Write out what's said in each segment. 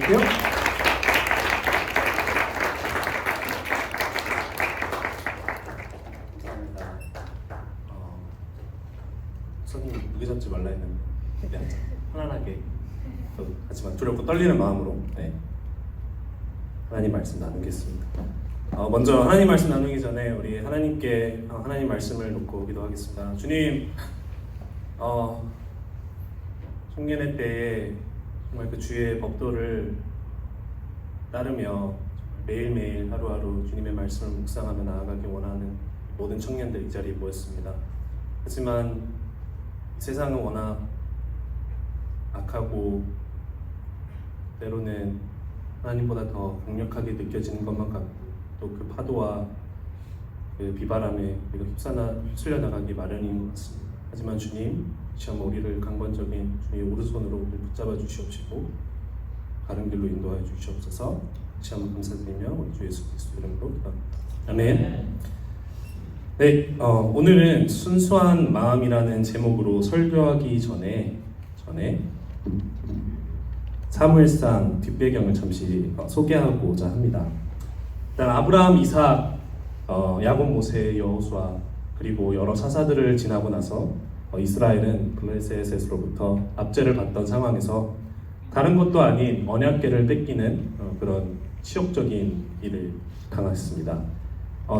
부탁드릴게요. 감사합니다. 손님 무게 잡지 말라 했는데 그냥 편안하게 하지만 두렵고 떨리는 마음으로 하나님 말씀 나누겠습니다. 먼저 하나님 말씀 나누기 전에 우리 하나님께 하나님 말씀을 놓고 기도하겠습니다. 주님, 청년의 때에 정말 그 주의 법도를 따르며 매일매일 하루하루 주님의 말씀을 묵상하며 나아가기 원하는 모든 청년들 이 자리에 모였습니다. 하지만 세상은 워낙 악하고 때로는 하나님보다 더 강력하게 느껴지는 것만 같고 또 그 파도와 그 비바람에 우리가 휩쓸려 나가기 마련인 것 같습니다. 하지만 주님, 시험 우리를 강건적인 주의 오른손으로 우리를 붙잡아 주시옵시고 바른 길로 인도하여 주시옵소서. 다시 한번 감사드리며 우리 주 예수 그리스도 이름으로 기도합니다. 아멘. 네, 오늘은 순수한 마음이라는 제목으로 설교하기 전에 사무엘상 뒷배경을 잠시 소개하고자 합니다. 일단 아브라함, 이삭, 야곱, 모세, 여호수아 그리고 여러 사사들을 지나고 나서 이스라엘은 블레셋으로부터 압제를 받던 상황에서 다른 것도 아닌 언약궤를 뺏기는 그런 치욕적인 일을 당했습니다.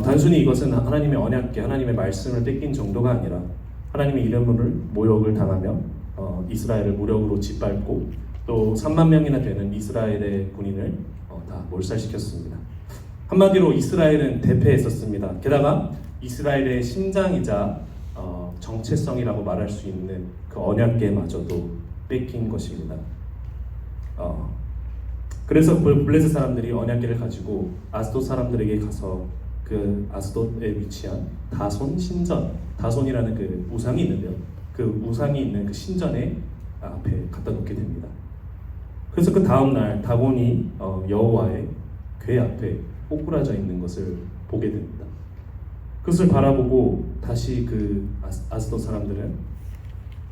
단순히 이것은 하나님의 언약궤, 하나님의 말씀을 뺏긴 정도가 아니라 하나님의 이름을 모욕을 당하며 이스라엘을 무력으로 짓밟고 또 3만 명이나 되는 이스라엘의 군인을 다 몰살시켰습니다. 한마디로 이스라엘은 대패했었습니다. 게다가 이스라엘의 심장이자 정체성이라고 말할 수 있는 그 언약궤마저도 뺏긴 것입니다. 그래서 블레셋 사람들이 언약궤를 가지고 아스돗 사람들에게 가서 그 아스돗에 위치한 다손 신전, 다손이라는 그 우상이 있는데요. 그 우상이 있는 그 신전에 앞에 갖다 놓게 됩니다. 그래서 그 다음 날 다곤이 여호와의 궤 앞에 꼬꾸라져 있는 것을 보게 됩니다. 그것을 바라보고 다시 그 아스돗 사람들은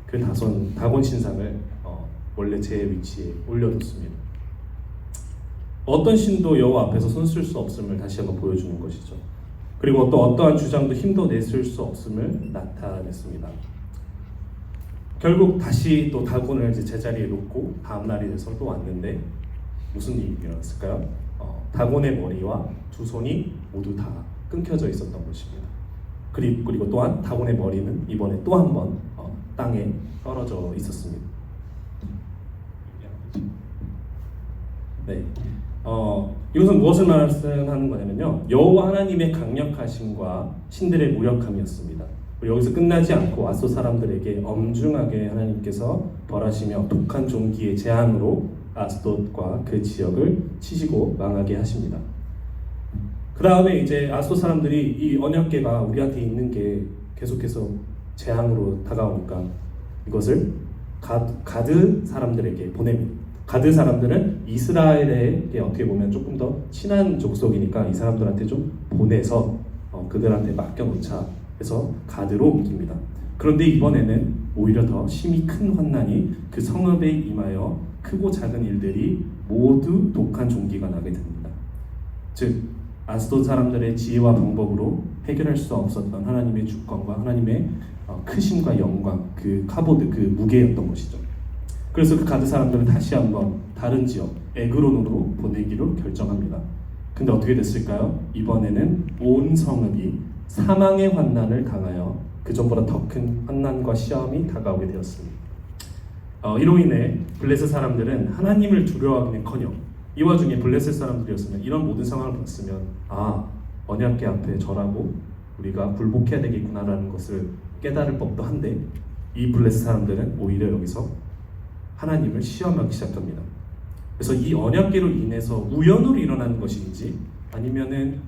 그 다곤 신상을 원래 제 위치에 올려뒀습니다. 어떤 신도 여호와 앞에서 손쓸 수 없음을 다시 한번 보여주는 것이죠. 그리고 또 어떠한 주장도 힘도 냈을 수 없음을 나타냈습니다. 결국 다시 또 다곤을 제자리에 놓고 다음 날이 돼서 또 왔는데 무슨 일이 일어났을까요? 다곤의 머리와 두 손이 모두 다 끊겨져 있었던 것입니다. 그리고 또한 다곤의 머리는 이번에 또 한 번 땅에 떨어져 있었습니다. 네, 이것은 무엇을 말씀하는 거냐면요, 여호와 하나님의 강력하심과 신들의 무력함이었습니다. 여기서 끝나지 않고 아스돗 사람들에게 엄중하게 하나님께서 벌하시며 독한 종기의 재앙으로 아스돗과 그 지역을 치시고 망하게 하십니다. 그 다음에 이제 아스돗 사람들이 이 언약궤가 우리한테 있는 게 계속해서 재앙으로 다가오니까 이것을 가드 사람들에게 보냅니다. 가드 사람들은 이스라엘에게 어떻게 보면 조금 더 친한 족속이니까 이 사람들한테 좀 보내서 그들한테 맡겨놓자 해서 가드로 옮깁니다. 그런데 이번에는 오히려 더 심히 큰 환난이 그 성읍에 임하여 크고 작은 일들이 모두 독한 종기가 나게 됩니다. 즉 아스돗 사람들의 지혜와 방법으로 해결할 수 없었던 하나님의 주권과 하나님의 크심과 영광, 그 카보드, 그 무게였던 것이죠. 그래서 그 가드 사람들은 다시 한번 다른 지역 에그론으로 보내기로 결정합니다. 근데 어떻게 됐을까요? 이번에는 온 성읍이 사망의 환난을 당하여 그 전보다 더 큰 환난과 시험이 다가오게 되었습니다. 이로 인해 블레셋 사람들은 하나님을 두려워하기는커녕 이 와중에 블레셋 사람들이었으면 이런 모든 상황을 봤으면 언약궤 앞에 절하고 우리가 굴복해야 되겠구나라는 것을 깨달을 법도 한데 이 블레셋 사람들은 오히려 여기서 하나님을 시험하기 시작합니다. 그래서 이 언약궤로 인해서 우연으로 일어나는 것인지 아니면은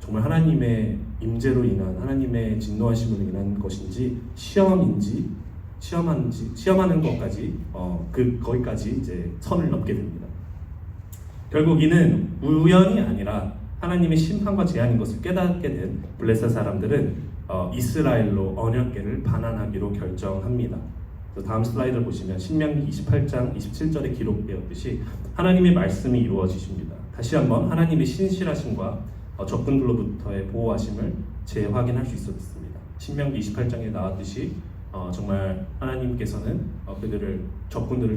정말 하나님의 임재로 인한 하나님의 진노하심으로 인한 것인지 시험하는 것까지 거기까지 이제 선을 넘게 됩니다. 결국 이는 우연이 아니라 하나님의 심판과 재앙인 것을 깨닫게 된 블레셋 사람들은 이스라엘로 언약궤를 반환하기로 결정합니다. 그래서 다음 슬라이드를 보시면 신명기 28장 27절에 기록되었듯이 하나님의 말씀이 이루어지십니다. 다시 한번 하나님의 신실하심과 적군들로부터의 보호하심을 재확인할 수 있었습니다. 신명기 28장에 나왔듯이 정말 하나님께서는 그들을 적군들을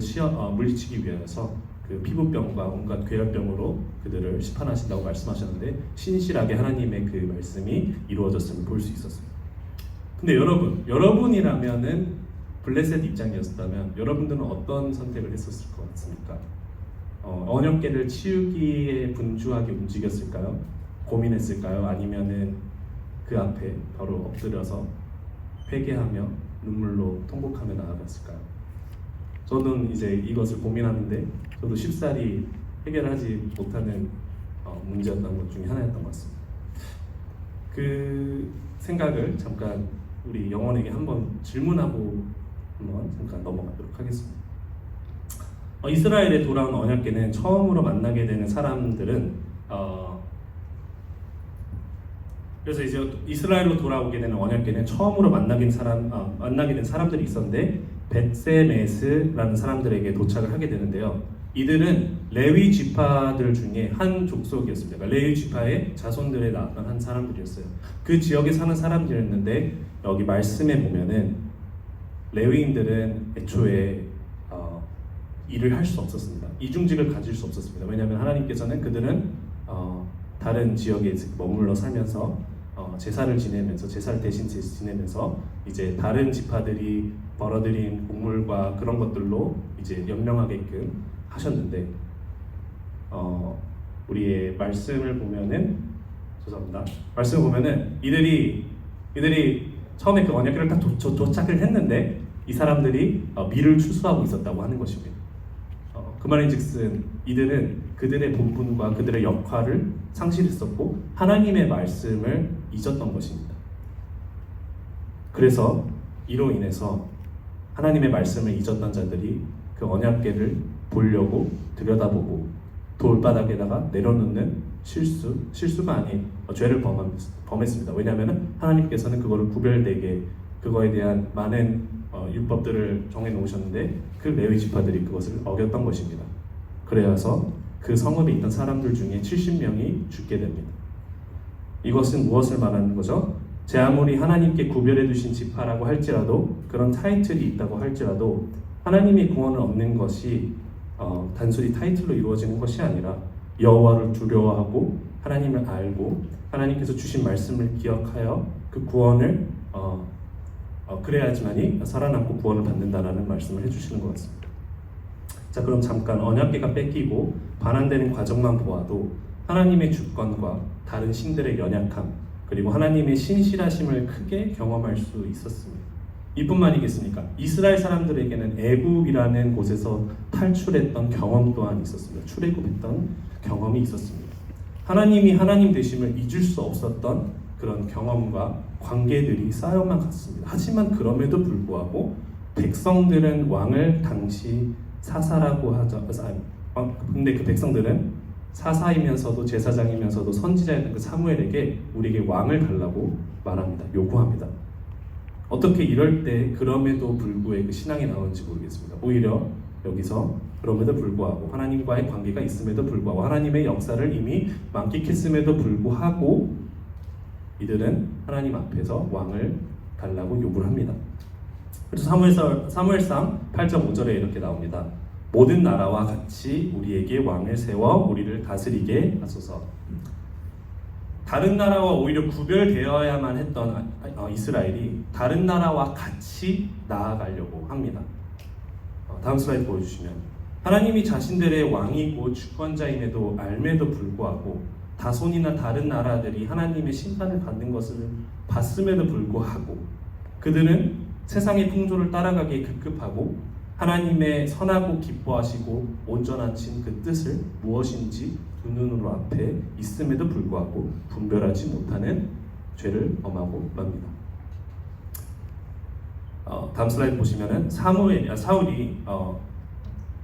물리치기 위해서 그 피부병과 온갖 괴혈병으로 그들을 심판하신다고 말씀하셨는데 신실하게 하나님의 그 말씀이 이루어졌음을 볼 수 있었습니다. 근데 여러분이라면은 블레셋 입장이었다면 여러분들은 어떤 선택을 했었을 것 같습니까? 언약궤를 치우기에 분주하게 움직였을까요? 고민했을까요? 아니면은 그 앞에 바로 엎드려서 회개하며 눈물로 통곡하며 나아갔을까요? 저는 이제 이것을 고민하는데 저도 쉽사리 해결하지 못하는 문제였던 것 중에 하나였던 것 같습니다. 그 생각을 잠깐 우리 영원에게 한번 질문하고 한번 잠깐 넘어가도록 하겠습니다. 이스라엘에 돌아온 언약궤는 처음으로 만나게 되는 사람들은 그래서 이제 이스라엘로 돌아오게 되는 언약궤는 처음으로 만나게 된 사람들이 있었는데 벳세메스라는 사람들에게 도착을 하게 되는데요. 이들은 레위 지파들 중에 한 족속이었습니다. 그러니까 레위 지파의 자손들에 나왔던 한 사람들이었어요. 그 지역에 사는 사람들이었는데 여기 말씀에 보면은 레위인들은 애초에 일을 할 수 없었습니다. 이중직을 가질 수 없었습니다. 왜냐하면 하나님께서는 그들은 다른 지역에 머물러 살면서 제사를 지내면서 제사를 대신 지내면서 이제 다른 지파들이 벌어들인 곡물과 그런 것들로 이제 연명하게끔 하셨는데 우리의 말씀을 보면은 죄송합니다. 말씀을 보면은 이들이 처음에 그 언약궤를 딱 도착을 했는데 이 사람들이 밀을 추수하고 있었다고 하는 것입니다. 그 말인즉슨 이들은 그들의 본분과 그들의 역할을 상실했었고 하나님의 말씀을 잊었던 것입니다. 그래서 이로 인해서 하나님의 말씀을 잊었던 자들이 그 언약궤를 보려고 들여다보고 돌바닥에다가 내려놓는 실수가 아닌 죄를 범했습니다. 왜냐하면 하나님께서는 그거를 구별되게 그거에 대한 많은 율법들을 정해놓으셨는데 그 레위 지파들이 그것을 어겼던 것입니다. 그래서 그 성읍에 있던 사람들 중에 70명이 죽게 됩니다. 이것은 무엇을 말하는 거죠? 제 아무리 하나님께 구별해 두신 지파라고 할지라도 그런 타이틀이 있다고 할지라도 하나님의 구원을 얻는 것이 단순히 타이틀로 이루어지는 것이 아니라 여호와를 두려워하고 하나님을 알고 하나님께서 주신 말씀을 기억하여 그 구원을 그래야지만이 살아남고 구원을 받는다라는 말씀을 해주시는 것 같습니다. 자, 그럼 잠깐 언약궤가 뺏기고 반환되는 과정만 보아도 하나님의 주권과 다른 신들의 연약함 그리고 하나님의 신실하심을 크게 경험할 수 있었습니다. 이뿐만이겠습니까? 이스라엘 사람들에게는 애굽이라는 곳에서 탈출했던 경험 또한 있었습니다. 출애굽했던 경험이 있었습니다. 하나님이 하나님 되심을 잊을 수 없었던 그런 경험과 관계들이 쌓여만 갔습니다. 하지만 그럼에도 불구하고 백성들은 왕을 당시 사사라고 하죠. 근데 그 백성들은 사사이면서도 제사장이면서도 선지자였던 그 사무엘에게 우리에게 왕을 달라고 말합니다. 요구합니다. 어떻게 이럴 때 그럼에도 불구하고 그 신앙이 나오는지 모르겠습니다. 오히려 여기서 그럼에도 불구하고 하나님과의 관계가 있음에도 불구하고 하나님의 역사를 이미 만끽했음에도 불구하고 이들은 하나님 앞에서 왕을 달라고 요구를 합니다. 그래서 사무엘상 8장 5절에 이렇게 나옵니다. 모든 나라와 같이 우리에게 왕을 세워 우리를 다스리게 하소서. 다른 나라와 오히려 구별되어야만 했던 이스라엘이 다른 나라와 같이 나아가려고 합니다. 다음 슬라이드 보여주시면 하나님이 자신들의 왕이고 주권자임에도 알매도 불구하고 다손이나 다른 나라들이 하나님의 심판을 받는 것을 봤음에도 불구하고 그들은 세상의 풍조를 따라가기에 급급하고 하나님의 선하고 기뻐하시고 온전하신 그 뜻을 무엇인지 두 눈으로 앞에 있음에도 불구하고 분별하지 못하는 죄를 범하고 맙니다. 다음 슬라이드 보시면은 사울이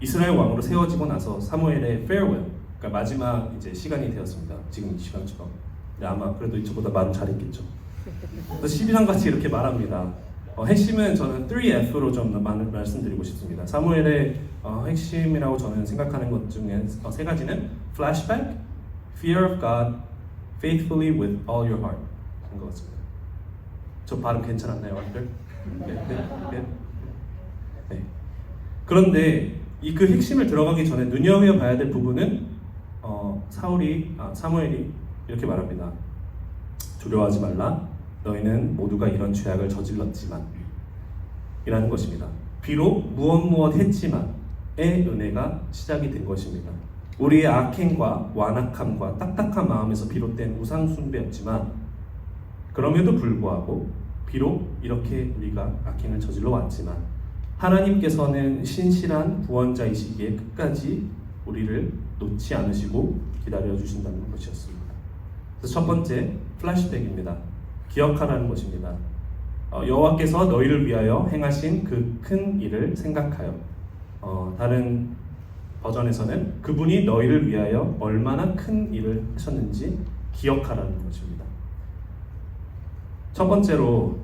이스라엘 왕으로 세워지고 나서 사무엘의 farewell, 그러니까 마지막 이제 시간이 되었습니다. 지금 이 시간처럼. 아마 그래도 저보다 말은 잘했겠죠. 12장 같이 이렇게 말합니다. 핵심은 저는 3F로 좀 말씀드리고 싶습니다. 사무엘의 핵심이라고 저는 생각하는 것 중에 세 가지는 flashback, fear of God, faithfully with all your heart 인 것 같습니다. 저 발음 괜찮았나요, 여러분들? 네. 그런데 이 그 핵심을 들어가기 전에 눈여겨봐야 될 부분은 사무엘이 이렇게 말합니다. 두려워하지 말라. 너희는 모두가 이런 죄악을 저질렀지만 이라는 것입니다. 비록 무엇 했지만의 은혜가 시작이 된 것입니다. 우리의 악행과 완악함과 딱딱한 마음에서 비롯된 우상 숭배였지만 그럼에도 불구하고 비록 이렇게 우리가 악행을 저질러 왔지만 하나님께서는 신실한 구원자이시기에 끝까지 우리를 놓지 않으시고 기다려 주신다는 것이었습니다. 그래서 첫 번째 플래시백입니다. 기억하라는 것입니다. 여호와께서 너희를 위하여 행하신 그 큰 일을 생각하여 다른 버전에서는 그분이 너희를 위하여 얼마나 큰 일을 하셨는지 기억하라는 것입니다. 첫 번째로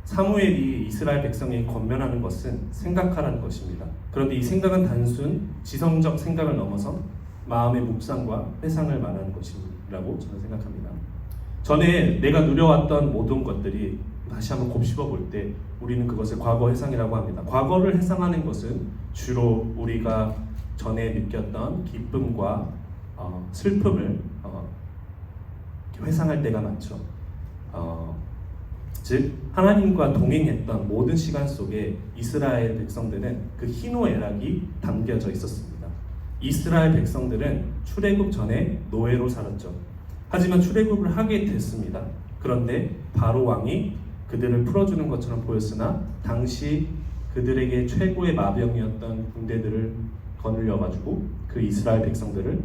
사무엘이 이스라엘 백성에 권면하는 것은 생각하라는 것입니다. 그런데 이 생각은 단순 지성적 생각을 넘어서 마음의 묵상과 회상을 말하는 것이라고 저는 생각합니다. 전에 내가 누려왔던 모든 것들이 다시 한번 곱씹어 볼 때 우리는 그것을 과거 회상이라고 합니다. 과거를 회상하는 것은 주로 우리가 전에 느꼈던 기쁨과 슬픔을 회상할 때가 많죠. 즉 하나님과 동행했던 모든 시간 속에 이스라엘 백성들은 그 희노애락이 담겨져 있었습니다. 이스라엘 백성들은 출애굽 전에 노예로 살았죠. 하지만 출애굽을 하게 됐습니다. 그런데 바로 왕이 그들을 풀어주는 것처럼 보였으나 당시 그들에게 최고의 마병이었던 군대들을 거느려가지고 그 이스라엘 백성들을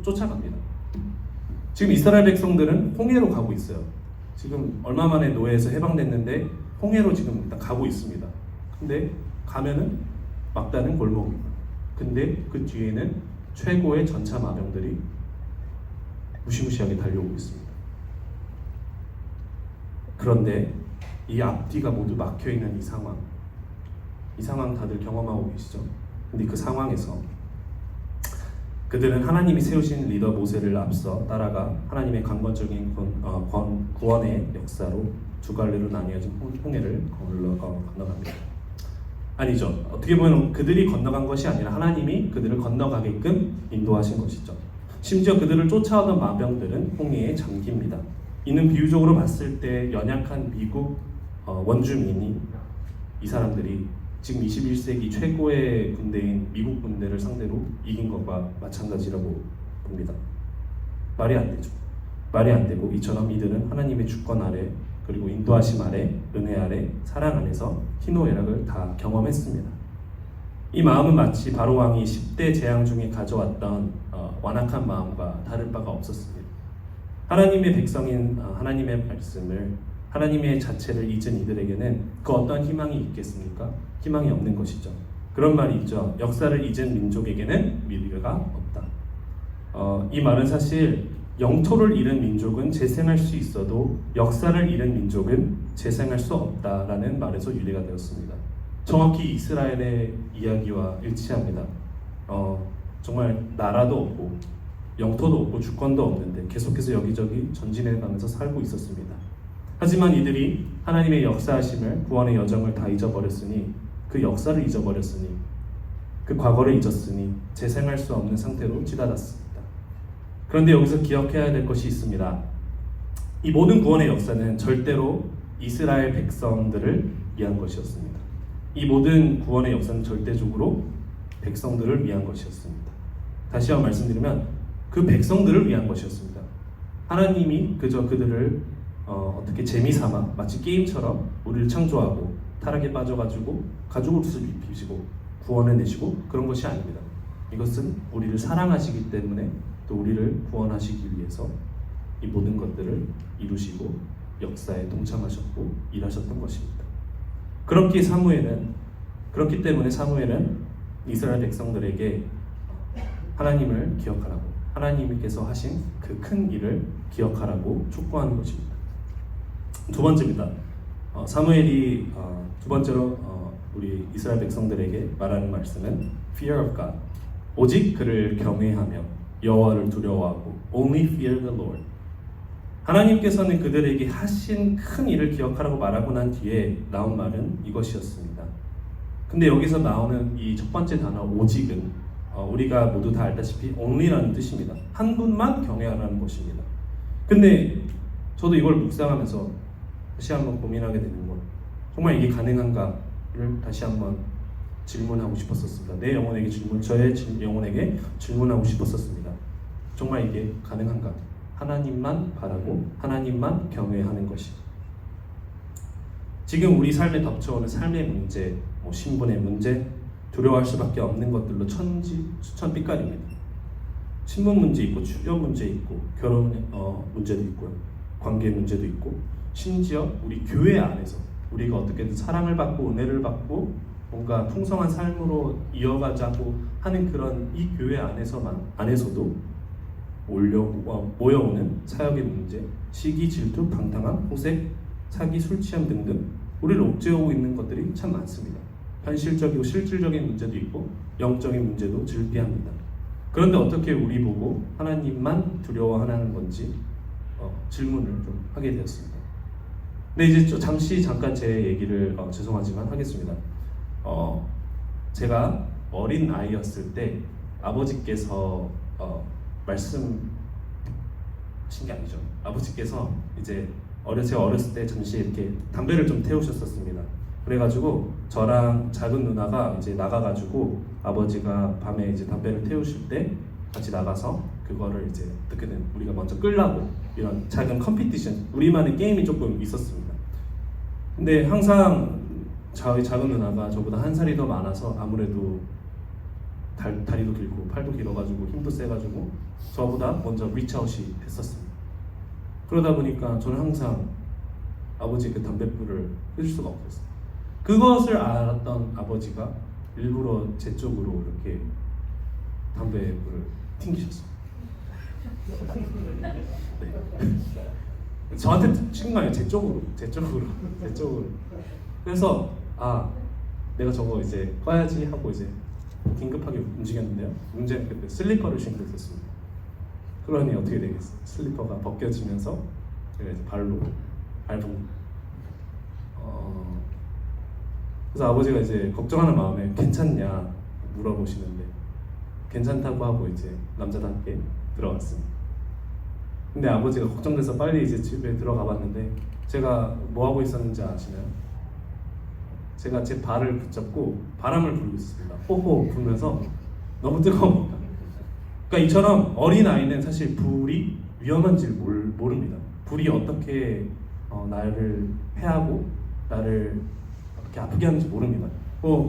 쫓아갑니다. 지금 이스라엘 백성들은 홍해로 가고 있어요. 지금 얼마 만에 노예에서 해방됐는데 홍해로 지금 일단 가고 있습니다. 근데 가면은 막다른 골목입니다. 근데 그 뒤에는 최고의 전차 마병들이 무시무시하게 달려오고 있습니다. 그런데 이 앞뒤가 모두 막혀있는 이 상황 다들 경험하고 계시죠? 근데 그 상황에서 그들은 하나님이 세우신 리더 모세를 앞서 따라가 하나님의 강권적인 구원의 역사로 두 갈래로 나뉘어진 홍해를 건너갑니다. 아니죠. 어떻게 보면 그들이 건너간 것이 아니라 하나님이 그들을 건너가게끔 인도하신 것이죠. 심지어 그들을 쫓아오던 마병들은 홍해에 잠깁니다. 이는 비유적으로 봤을 때 연약한 미국 원주민이 이 사람들이 지금 21세기 최고의 군대인 미국 군대를 상대로 이긴 것과 마찬가지라고 봅니다. 말이 안 되죠. 말이 안 되고 이처럼 이들은 하나님의 주권 아래 그리고 인도하심 아래 은혜 아래 사랑 안에서 희노애락을 다 경험했습니다. 이 마음은 마치 바로 왕이 10대 재앙 중에 가져왔던 완악한 마음과 다를 바가 없었습니다. 하나님의 백성인 하나님의 말씀을 하나님의 자체를 잊은 이들에게는 그 어떤 희망이 있겠습니까? 희망이 없는 것이죠. 그런 말이 있죠. 역사를 잊은 민족에게는 미래가 없다. 이 말은 사실 영토를 잃은 민족은 재생할 수 있어도 역사를 잃은 민족은 재생할 수 없다라는 말에서 유래가 되었습니다. 정확히 이스라엘의 이야기와 일치합니다. 정말 나라도 없고 영토도 없고 주권도 없는데 계속해서 여기저기 전진해가면서 살고 있었습니다. 하지만 이들이 하나님의 역사하심을 구원의 여정을 다 잊어버렸으니 그 역사를 잊어버렸으니 그 과거를 잊었으니 재생할 수 없는 상태로 치닫았습니다. 그런데 여기서 기억해야 될 것이 있습니다. 이 모든 구원의 역사는 절대로 이스라엘 백성들을 위한 것이었습니다. 이 모든 구원의 역사는 절대적으로 백성들을 위한 것이었습니다. 다시 한번 말씀드리면 그 백성들을 위한 것이었습니다. 하나님이 그저 그들을 어떻게 재미삼아 마치 게임처럼 우리를 창조하고 타락에 빠져가지고 가죽 옷을 입히시고 구원해 내시고 그런 것이 아닙니다. 이것은 우리를 사랑하시기 때문에 또 우리를 구원하시기 위해서 이 모든 것들을 이루시고 역사에 동참하셨고 일하셨던 것입니다. 그렇기 때문에 사무엘은 이스라엘 백성들에게 하나님을 기억하라고 하나님께서 하신 그 큰 일을 기억하라고 촉구하는 것입니다. 두 번째입니다. 사무엘이 두 번째로 우리 이스라엘 백성들에게 말하는 말씀은 Fear of God, 오직 그를 경외하며 여호와를 두려워하고 Only fear the Lord. 하나님께서는 그들에게 하신 큰 일을 기억하라고 말하고 난 뒤에 나온 말은 이것이었습니다. 근데 여기서 나오는 이 첫 번째 단어 오직은 우리가 모두 다 알다시피 only라는 뜻입니다. 한 분만 경외하라는 것입니다. 근데 저도 이걸 묵상하면서 다시 한번 고민하게 되는 것, 정말 이게 가능한가를 다시 한번 질문하고 싶었었습니다. 내 영혼에게 저의 영혼에게 질문하고 싶었었습니다. 정말 이게 가능한가? 하나님만 바라고 하나님만 경외하는 것이. 지금 우리 삶에 덮쳐오는 삶의 문제, 신분의 문제, 두려워할 수밖에 없는 것들로 수천빛깔입니다. 신분 문제 있고, 주변 문제 있고, 결혼 문제도 있고요, 관계 문제도 있고, 심지어 우리 교회 안에서 우리가 어떻게든 사랑을 받고 은혜를 받고 뭔가 풍성한 삶으로 이어가자고 하는 그런 이 교회 안에서도 모여오는 사역의 문제, 시기, 질투, 방탕함, 호색, 사기, 술 취함 등등 우리를 옥죄어오고 있는 것들이 참 많습니다. 현실적이고 실질적인 문제도 있고 영적인 문제도 즐비합니다. 그런데 어떻게 우리 보고 하나님만 두려워하는 건지 질문을 좀 하게 되었습니다. 근데 이제 잠깐 제 얘기를 죄송하지만 하겠습니다. 제가 어린 아이였을 때 아버지께서 말씀하신 게 아니죠. 아버지께서 이제 제가 어렸을 때 잠시 이렇게 담배를 좀 태우셨었습니다. 그래가지고 저랑 작은 누나가 이제 나가가지고 아버지가 밤에 이제 담배를 태우실 때 같이 나가서 그거를 이제 어떻게든 우리가 먼저 끌라고 이런 작은 컴피티션, 우리만의 게임이 조금 있었습니다. 근데 항상 저희 작은 누나가 저보다 한 살이 더 많아서 아무래도 다리도 길고 팔도 길어가지고 힘도 세가지고 저보다 먼저 리치아웃이 됐었습니다. 그러다 보니까 저는 항상 아버지의 그 담뱃불을 끄줄 수가 없었어요. 그것을 알았던 아버지가 일부러 제 쪽으로 이렇게 담뱃불을 튕기셨어요. 네. 저한테 치는 거 아니에요. 제 쪽으로. 그래서 내가 저거 이제 꺼야지 하고 이제 긴급하게 움직였는데요. 문제는 그때 슬리퍼를 신고 있었습니다. 그러니 어떻게 되겠어요? 슬리퍼가 벗겨지면서 제가 이제 발로 밟은. 그래서 아버지가 이제 걱정하는 마음에 괜찮냐 물어보시는데 괜찮다고 하고 이제 남자답게 들어갔습니다. 근데 아버지가 걱정돼서 빨리 이제 집에 들어가 봤는데 제가 뭐 하고 있었는지 아시나요? 제가 제 발을 붙잡고 바람을 불고 있습니다. 호호 불면서 너무 뜨거우니까. 그러니까 이처럼 어린 아이는 사실 불이 위험한지를 모릅니다. 불이 어떻게 나를 해하고 나를 어떻게 아프게 하는지 모릅니다.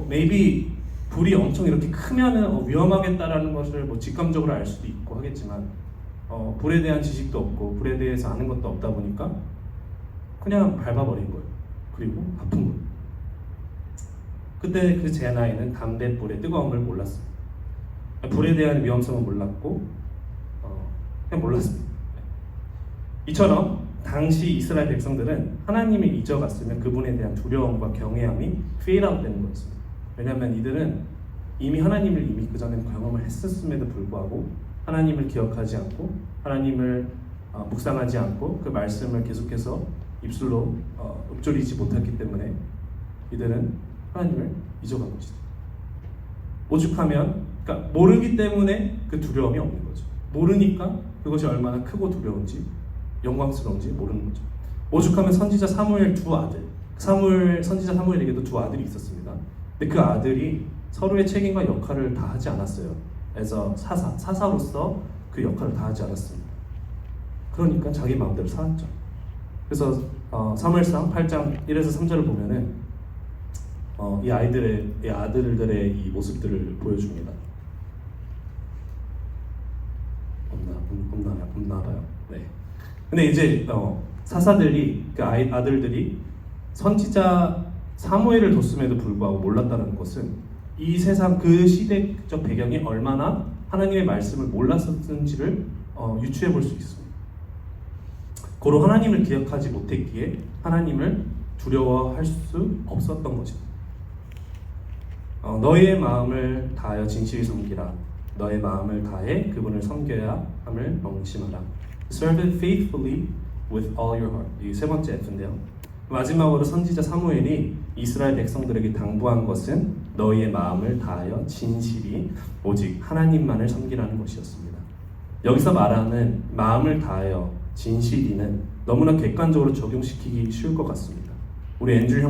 maybe 불이 엄청 이렇게 크면은 위험하겠다라는 것을 직감적으로 알 수도 있고 하겠지만 불에 대한 지식도 없고 불에 대해서 아는 것도 없다 보니까 그냥 밟아버린 거예요. 그리고 아픈 거예요. 그때 그 제 나이는 담뱃불의 뜨거움을 몰랐습니다. 불에 대한 위험성은 몰랐고 그냥 몰랐습니다. 이처럼 당시 이스라엘 백성들은 하나님을 잊어갔으면 그분에 대한 두려움과 경외함이 fade out 되는 거였습니다. 왜냐하면 이들은 이미 하나님을 그 전에 경험을 했었음에도 불구하고 하나님을 기억하지 않고 하나님을 묵상하지 않고 그 말씀을 계속해서 입술로 읊조리지 못했기 때문에 이들은 하나님을 잊어간 것이죠. 오죽하면 그러니까 모르기 때문에 그 두려움이 없는 거죠. 모르니까 그것이 얼마나 크고 두려운지 영광스러운지 모르는 거죠. 오죽하면 선지자 사무엘 선지자 사무엘에게도 두 아들이 있었습니다. 근데 그 아들이 서로의 책임과 역할을 다 하지 않았어요. 그래서 사사로서 그 역할을 다 하지 않았습니다. 그러니까 자기 마음대로 살았죠. 그래서 사무엘상 8장 1에서 3절을 보면은 이 아들들의 이 모습들을 보여줍니다. 없나 봐요. 네. 근데 이제 사사들이 그 아들들이 선지자 사무엘을 뒀음에도 불구하고 몰랐다는 것은 이 세상 그 시대적 배경이 얼마나 하나님의 말씀을 몰랐었는지를 유추해 볼 수 있습니다. 고로 하나님을 기억하지 못했기에 하나님을 두려워할 수 없었던 것입니다. 너의 마음을 다하여 진실히 섬기라. 너의 마음을 다해 그분을 섬겨야 함을 명심하라. Serve Him faithfully with all your heart. 이 세 번째 F인데요. 마지막으로 선지자 사무엘이 이스라엘 백성들에게 당부한 것은 너희의 마음을 다하여 진실히 오직 하나님만을 섬기라는 것이었습니다. 여기서 말하는 마음을 다하여 진실이는 너무나 객관적으로 적용시키기 쉬울 것 같습니다. 우리 앤드류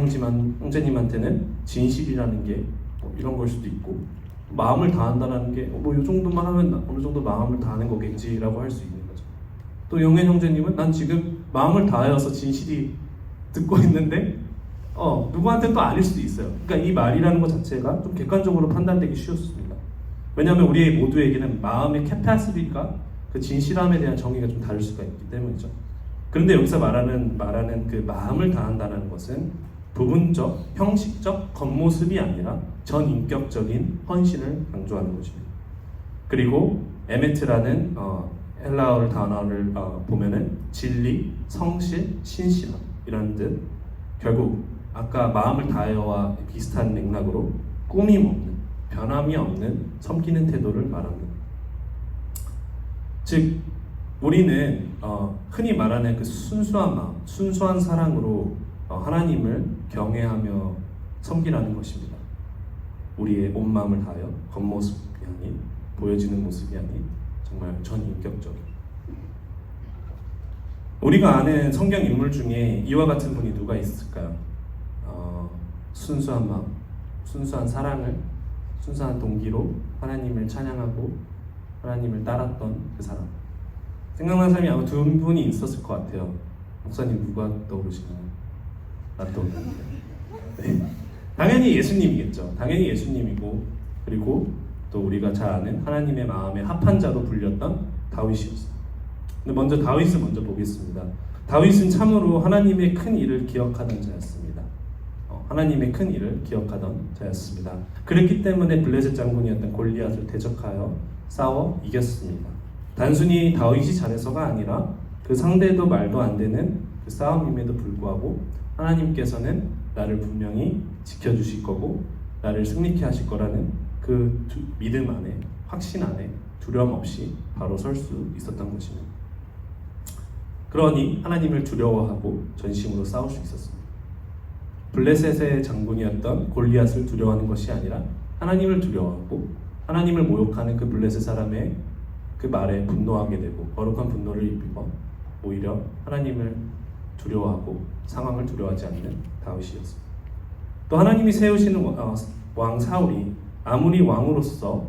형제님한테는 진실이라는 게 이런 걸 수도 있고, 마음을 다한다는 게 이 정도만 하면 어느 정도 마음을 다하는 거겠지라고 할 수 있는 거죠. 또 영현 형제님은 난 지금 마음을 다하여서 진실이 듣고 있는데 누구한테 또 아닐 수도 있어요. 그러니까 이 말이라는 것 자체가 좀 객관적으로 판단되기 쉬웠습니다. 왜냐하면 우리 모두에게는 마음의 캐파시티가 그 진실함에 대한 정의가 좀 다를 수가 있기 때문이죠. 그런데 여기서 말하는 그 마음을 다한다는 것은 부분적, 형식적 겉모습이 아니라 전인격적인 헌신을 강조하는 것입니다. 그리고 에메트라는 헬라어를 단어를 보면은 진리, 성실, 신실함이라는 뜻. 결국 아까 마음을 다하여와 비슷한 맥락으로 꾸밈 없는, 변함이 없는 섬기는 태도를 말합니다. 즉 우리는 흔히 말하는 그 순수한 마음, 순수한 사랑으로 하나님을 경외하며 섬기라는 것입니다. 우리의 온 마음을 다하여 겉모습이 아닌, 보여지는 모습이 아닌 정말 전인격적인. 우리가 아는 성경 인물 중에 이와 같은 분이 누가 있을까요? 순수한 마음, 순수한 사랑을, 순수한 동기로 하나님을 찬양하고 하나님을 따랐던 그 사람. 생각나는 사람이 아마 두 분이 있었을 것 같아요. 목사님 누가 떠오르시나요? 나 떠오르는데. 네. 당연히 예수님이겠죠. 당연히 예수님이고, 그리고 또 우리가 잘 아는 하나님의 마음에 합한 자로 불렸던 다윗이었어요. 근데 먼저 다윗을 먼저 보겠습니다. 다윗은 참으로 하나님의 큰 일을 기억하던 자였습니다. 하나님의 큰 일을 기억하던 자였습니다. 그렇기 때문에 블레셋 장군이었던 골리앗을 대적하여 싸워 이겼습니다. 단순히 다윗이 잘해서가 아니라 그 상대도 말도 안 되는 그 싸움임에도 불구하고 하나님께서는 나를 분명히 지켜주실 거고 나를 승리케 하실 거라는 그 믿음 안에, 확신 안에 두려움 없이 바로 설 수 있었던 것입니다. 그러니 하나님을 두려워하고 전심으로 싸울 수 있었습니다. 블레셋의 장군이었던 골리앗을 두려워하는 것이 아니라 하나님을 두려워하고 하나님을 모욕하는 그 블레셋 사람의 그 말에 분노하게 되고 거룩한 분노를 입히고 오히려 하나님을 두려워하고 상황을 두려워하지 않는 다윗이었습니다. 또 하나님이 세우시는 왕 사울이 아무리 왕으로서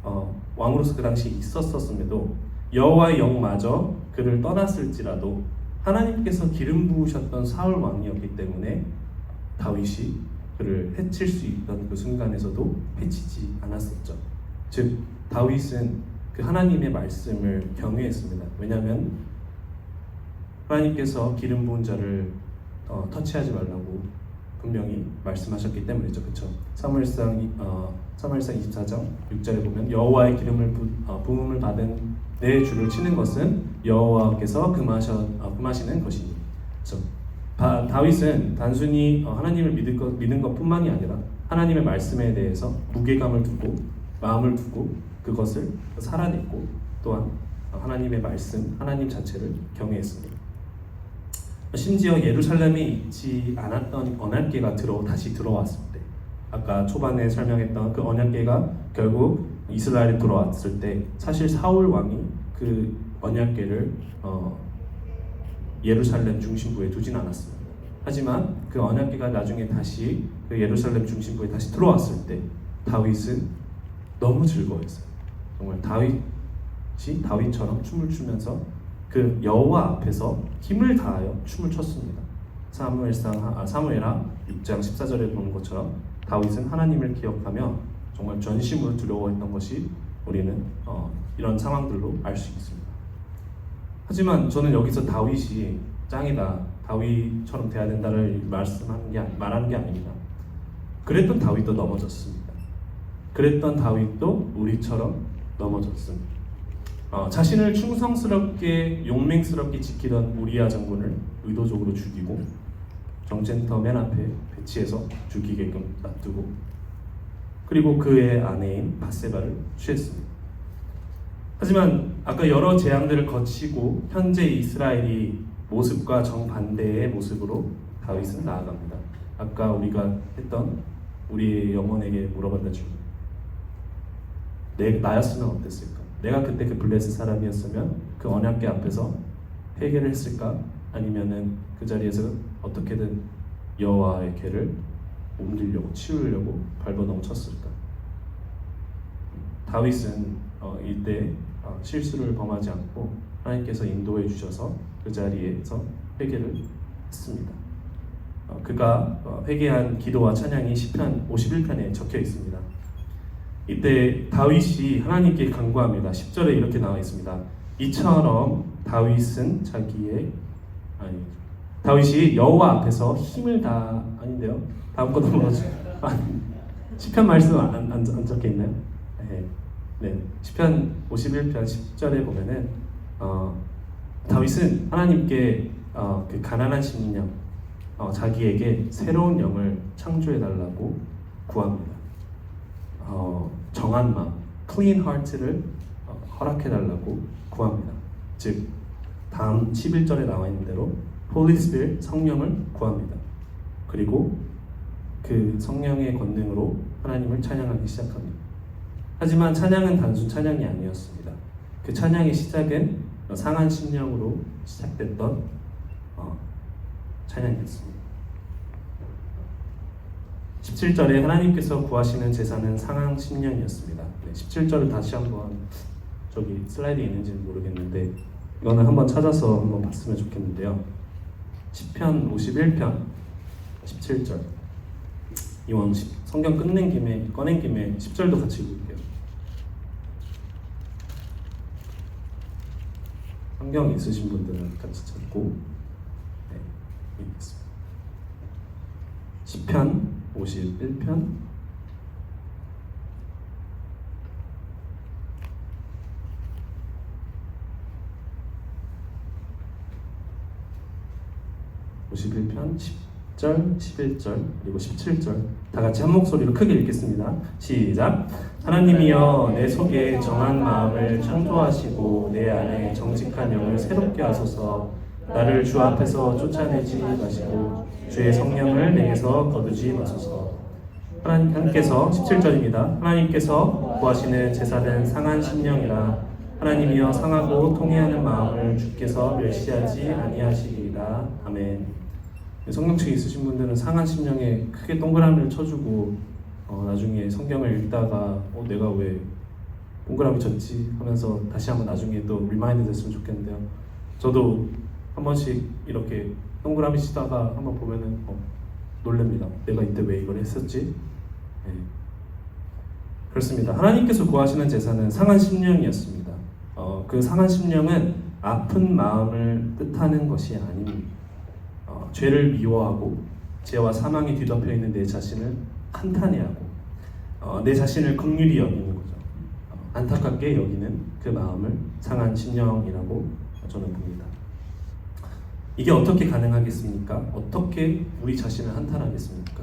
그 당시 있었음에도 여호와의 영마저 그를 떠났을지라도 하나님께서 기름 부으셨던 사울 왕이었기 때문에 다윗이 그를 해칠 수 있던 그 순간에서도 해치지 않았었죠. 즉 다윗은 그 하나님의 말씀을 경외했습니다. 왜냐하면 하나님께서 기름 부은 자를 터치하지 말라고 분명히 말씀하셨기 때문이죠. 그렇죠? 사무엘상 24장 6절에 보면 여호와의 기름을 부음을 받은 내 주를 치는 것은 여호와께서 금하시는 것이니. 그렇죠? 다윗은 단순히 하나님을 믿는 것뿐만이 아니라 하나님의 말씀에 대해서 무게감을 두고 마음을 두고 그것을 살아냈고 또한 하나님의 말씀, 하나님 자체를 경외했습니다. 심지어 예루살렘에 있지 않았던 언약궤가 다시 들어왔을 때, 아까 초반에 설명했던 그 언약궤가 결국 이스라엘에 들어왔을 때 사실 사울 왕이 그 언약궤를 예루살렘 중심부에 두진 않았습니다. 하지만 그 언약궤가 나중에 다시 그 예루살렘 중심부에 다시 들어왔을 때 다윗은 너무 즐거워했어요. 정말 다윗처럼 춤을 추면서 그 여호와 앞에서 힘을 다하여 춤을 췄습니다. 사무엘하 6장 14절에 보는 것처럼 다윗은 하나님을 기억하며 정말 전심으로 두려워했던 것이 우리는 이런 상황들로 알 수 있습니다. 하지만 저는 여기서 다윗이 짱이다, 다윗처럼 돼야 된다를 말하는 게 아닙니다. 그랬던 다윗도 넘어졌습니다. 그랬던 다윗도 우리처럼 넘어졌습니다. 자신을 충성스럽게 용맹스럽게 지키던 우리야 장군을 의도적으로 죽이고 정센터 맨 앞에 배치해서 죽이게끔 놔두고, 그리고 그의 아내인 바세바를 취했습니다. 하지만 아까 여러 재앙들을 거치고 현재 이스라엘이 모습과 정반대의 모습으로 다윗은 나아갑니다. 아까 우리가 했던 우리의 영혼에게 물어봤다죠. 나였으면 어땠을까? 내가 그때 그 블레셋 사람이었으면 그 언약궤 앞에서 회개를 했을까? 아니면은 그 자리에서 어떻게든 여호와의 궤를 옮기려고 치우려고 발버둥 쳤을까? 다윗은 이때 실수를 범하지 않고 하나님께서 인도해 주셔서 그 자리에서 회개를 했습니다. 그가 회개한 기도와 찬양이 시편 51편에 적혀 있습니다. 이때 다윗이 하나님께 간구합니다. 10절에 이렇게 나와 있습니다. 이처럼 다윗이 여호와 앞에서 힘을 다 아닌데요. 다음 거 넘어가죠. 시편 말씀 안 적혀 있나요? 네. 시편 51편 10절에 보면은 다윗은 하나님께 그 가난한 심령, 자기에게 새로운 영을 창조해 달라고 구합니다. 정한 마음, clean heart를 허락해 달라고 구합니다. 즉 다음 11절에 나와 있는 대로 Holy Spirit, 성령을 구합니다. 그리고 그 성령의 권능으로 하나님을 찬양하기 시작합니다. 하지만 찬양은 단순 찬양이 아니었습니다. 그 찬양의 시작은 상한 심령으로 시작됐던 찬양이었습니다. 17절에 하나님께서 구하시는 제사는 상한 심령이었습니다. 17절을 다시 한번 저기 슬라이드에 있는지는 모르겠는데 이거는 한번 찾아서 한번 봤으면 좋겠는데요. 시편 51편 17절. 이왕 성경 꺼낸 김에 10절도 같이 읽을게요. 성경 있으신 분들은 같이 찾고 읽겠습니다. 시편 51편 10절, 11절, 그리고 17절 다 같이 한 목소리로 크게 읽겠습니다. 시작! 하나님이여 내 속에 정한 마음을 창조하시고 내 안에 정직한 영을 새롭게 하소서. 나를 주 앞에서 쫓아내지 마시고 주의 성령을 내게서 거두지 마소서. 하나님께서 17절입니다. 하나님께서 구하시는 제사는 상한 심령이라. 하나님이여 상하고 통회하는 마음을 주께서 멸시하지 아니하시리이다. 아멘. 성경책 있으신 분들은 상한 심령에 크게 동그라미를 쳐주고 나중에 성경을 읽다가 내가 왜 동그라미 쳤지 하면서 다시 한번 나중에 또 리마인드 됐으면 좋겠는데요. 저도 한 번씩 이렇게 동그라미 치다가 한번 보면은 놀랍니다. 내가 이때 왜 이걸 했었지? 네. 그렇습니다. 하나님께서 구하시는 제사는 상한 심령이었습니다. 그 상한 심령은 아픈 마음을 뜻하는 것이 아닙니다. 죄를 미워하고 죄와 사망이 뒤덮여 있는 내 자신을 한탄해하고 내 자신을 긍휼히 여기는 거죠. 안타깝게 여기는 그 마음을 상한 심령이라고 저는 봅니다. 이게 어떻게 가능하겠습니까? 어떻게 우리 자신을 한탄하겠습니까?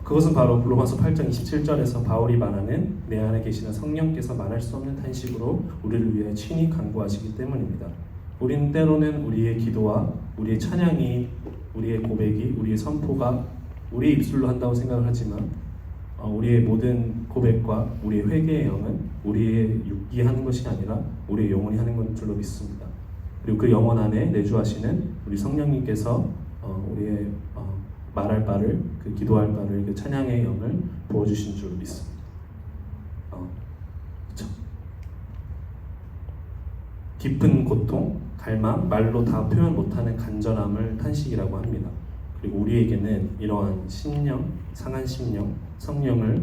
그것은 바로 로마서 8장 27절에서 바울이 말하는 내 안에 계시는 성령께서 말할 수 없는 탄식으로 우리를 위해 친히 간구하시기 때문입니다. 우리는 때로는 우리의 기도와 우리의 찬양이, 우리의 고백이, 우리의 선포가 우리의 입술로 한다고 생각을 하지만 우리의 모든 고백과 우리의 회개의 영은 우리의 육이 하는 것이 아니라 우리의 영혼이 하는 것 줄로 믿습니다. 그리고 그 영혼 안에 내주하시는 우리 성령님께서 우리의 말할 바를, 그 기도할 바를, 그 찬양의 영을 부어주신 줄 믿습니다. 그렇죠? 깊은 고통, 갈망, 말로 다 표현 못하는 간절함을 탄식이라고 합니다. 그리고 우리에게는 이러한 심령, 상한 심령, 성령을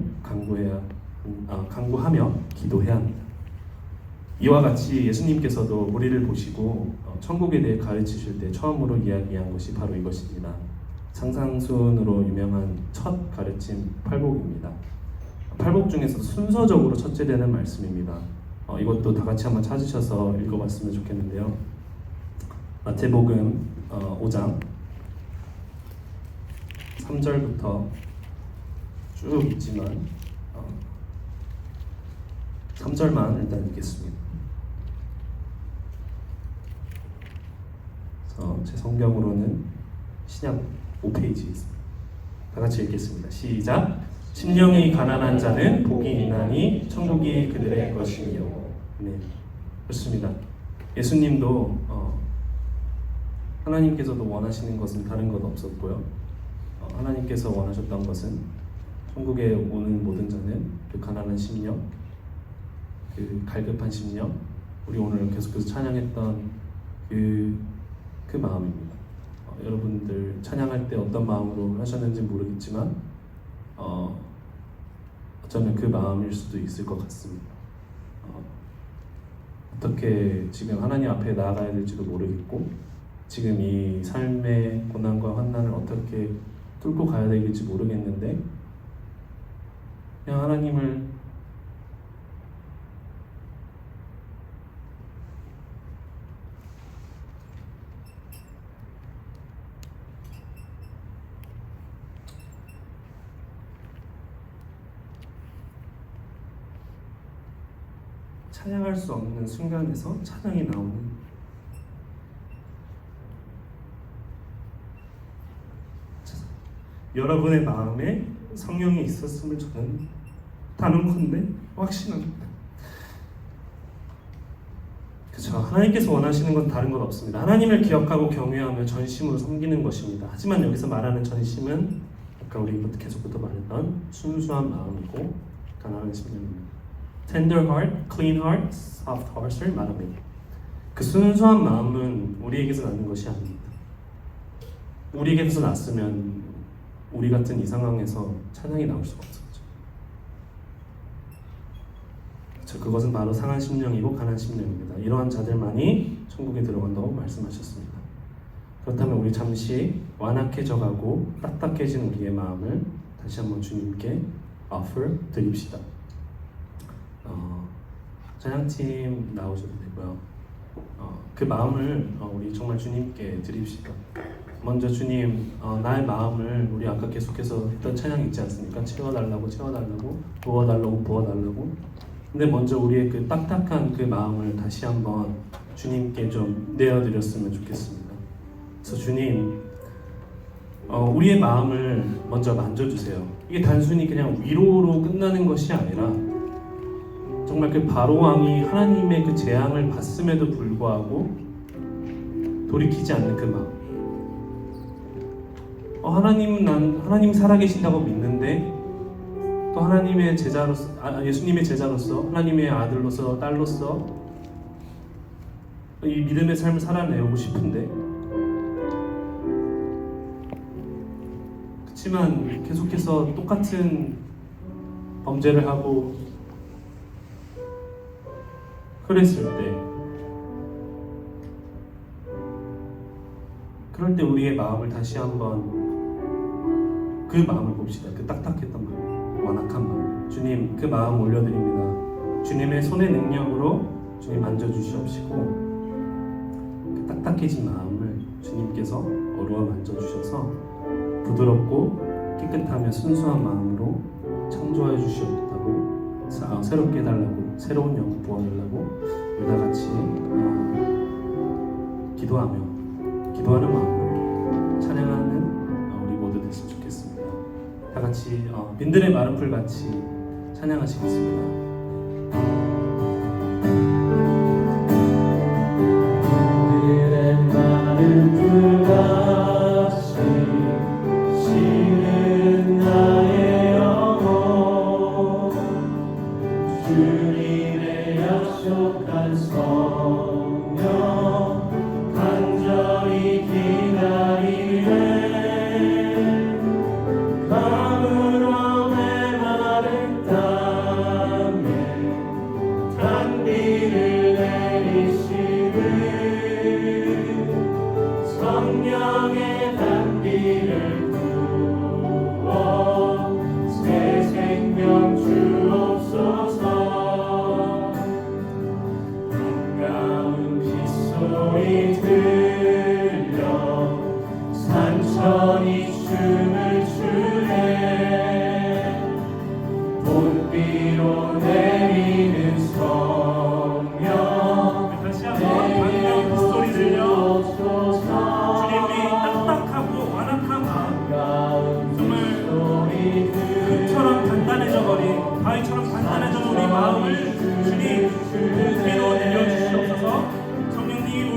간구하며 기도해야 합니다. 이와 같이 예수님께서도 우리를 보시고 천국에 대해 가르치실 때 처음으로 이야기한 것이 바로 이것입니다. 상상순으로 유명한 첫 가르침 팔복입니다. 팔복 중에서 순서적으로 첫째 되는 말씀입니다. 이것도 다 같이 한번 찾으셔서 읽어봤으면 좋겠는데요. 마태복음 5장 3절부터 쭉 있지만 3절만 일단 읽겠습니다. 제 성경으로는 신약 5페이지 있습니다. 다 같이 읽겠습니다. 시작. 심령이 가난한 자는 복이 있나니 천국이 그들의 것이며. 네, 그렇습니다. 예수님도 하나님께서도 원하시는 것은 다른 것 없었고요. 하나님께서 원하셨던 것은 천국에 오는 모든 자는 그 가난한 심령, 그 갈급한 심령, 우리 오늘 계속해서 찬양했던 그 마음입니다. 여러분들 찬양할 때 어떤 마음으로 하셨는지 모르겠지만 어쩌면 그 마음일 수도 있을 것 같습니다. 어떻게 지금 하나님 앞에 나아가야 될지도 모르겠고 지금 이 삶의 고난과 환난을 어떻게 뚫고 가야 될지 모르겠는데 그냥 하나님을 찬양할 수 없는 순간에서 찬양이 나오는 여러분의 마음에 성령이 있었음을 저는 단언컨대 확신합니다. 그렇죠. 하나님께서 원하시는 건 다른 것 없습니다. 하나님을 기억하고 경외하며 전심으로 섬기는 것입니다. 하지만 여기서 말하는 전심은 아까 우리 계속부터 말했던 순수한 마음이고 가난한 심령입니다. Tender heart, clean heart, soft heart을 말합니다. 그 순수한 마음은 우리에게서 나는 것이 아닙니다. 우리에게서 났으면 우리 같은 이 상황에서 찬양이 나올 수가 없었죠. 그것은 바로 상한 심령이고 가난한 심령입니다. 이러한 자들만이 천국에 들어간다고 말씀하셨습니다. 그렇다면 우리 잠시 완악해져가고 딱딱해진 우리의 마음을 다시 한번 주님께 offer 드립시다. 찬양팀 나오셔도 되고요. 그 마음을 우리 정말 주님께 드립시다. 먼저 주님, 나의 마음을 우리 아까 계속해서 했던 찬양 있지 않습니까? 채워달라고 부어달라고. 근데 먼저 우리의 그 딱딱한 그 마음을 다시 한번 주님께 좀 내어드렸으면 좋겠습니다. 그래서 주님, 우리의 마음을 먼저 만져주세요. 이게 단순히 그냥 위로로 끝나는 것이 아니라 정말 그 바로왕이 하나님의 그 재앙을 받음에도 불구하고 돌이키지 않는 그 마음. 하나님 살아계신다고 믿는데 또 하나님의 제자로서, 예수님의 제자로서, 하나님의 아들로서, 딸로서 이 믿음의 삶을 살아내고 싶은데 그렇지만 계속해서 똑같은 범죄를 하고 그랬을 때, 그럴 때 우리의 마음을 다시 한번 그 마음을 봅시다. 그 딱딱했던 마음, 완악한 마음. 주님, 그 마음 올려드립니다. 주님의 손의 능력으로 주님 만져주시옵시고 그 딱딱해진 마음을 주님께서 어루어 만져주셔서 부드럽고 깨끗하며 순수한 마음으로 창조해 주시옵다고, 새롭게 해달라고, 새로운 영혼 부어달라고 우리가 같이 기도하는 마음으로 찬양하는 우리 모두 됐으면 좋겠습니다. 다 같이 빈들의 마른 풀 같이 찬양하시겠습니다. 산천이 춤을 추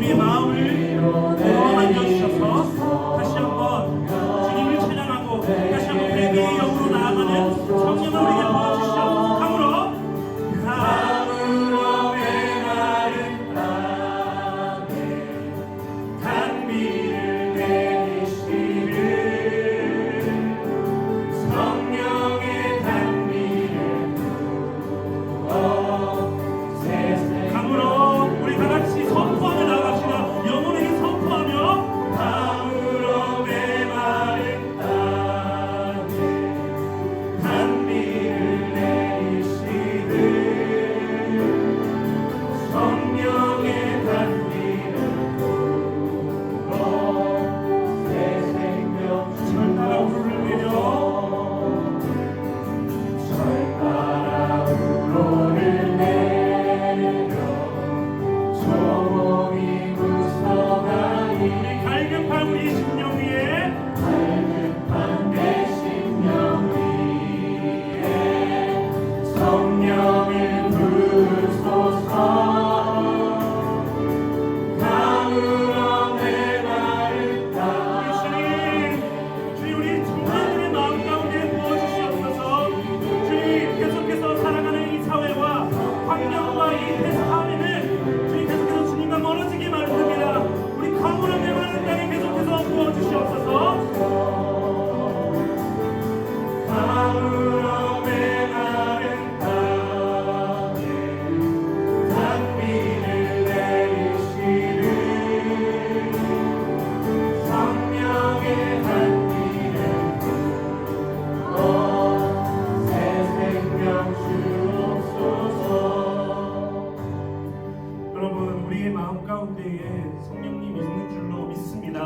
우리의 마음을 만져주셔서 다시 한번 주님을 찬양하고 다시 한번 회개의 영으로 나아가는 성령을 우리에게 부어주시옵소서. 강으로 메마른 땅에 단비를 내리시는 성령의 단비를 부어 강으로 우리 다같이 선포하며 나갑시다. 영혼에게 선포하며 강으로 메마른 땅에 단비를 내리시는 성령의 단비를 부어 새 생명 절 따라 우러를 절 따라 우러를 내려 조목이 무성하니 우리 갈급한 우리 심령 위에 갈급한 내 심령 위에 성령을 부으소서. 강으로 메마른 땅 주님 우리 청년들의 마음 가운데 부어주시옵소서. 주님 계속해서 살아가는 이 사회와 환경과 이 세상에는 주님 계속해서 주님과 멀어지기 마련입니다. 우리 강으로 메마른 땅에 계속해서 부어주시옵소서. 강으로 메마른 땅에 단비를 내리시는 성령의 단비를 부어 새 생명 주옵소서. 여러분 우리의 마음 가운데에 성령님이 있는 줄로 믿습니다.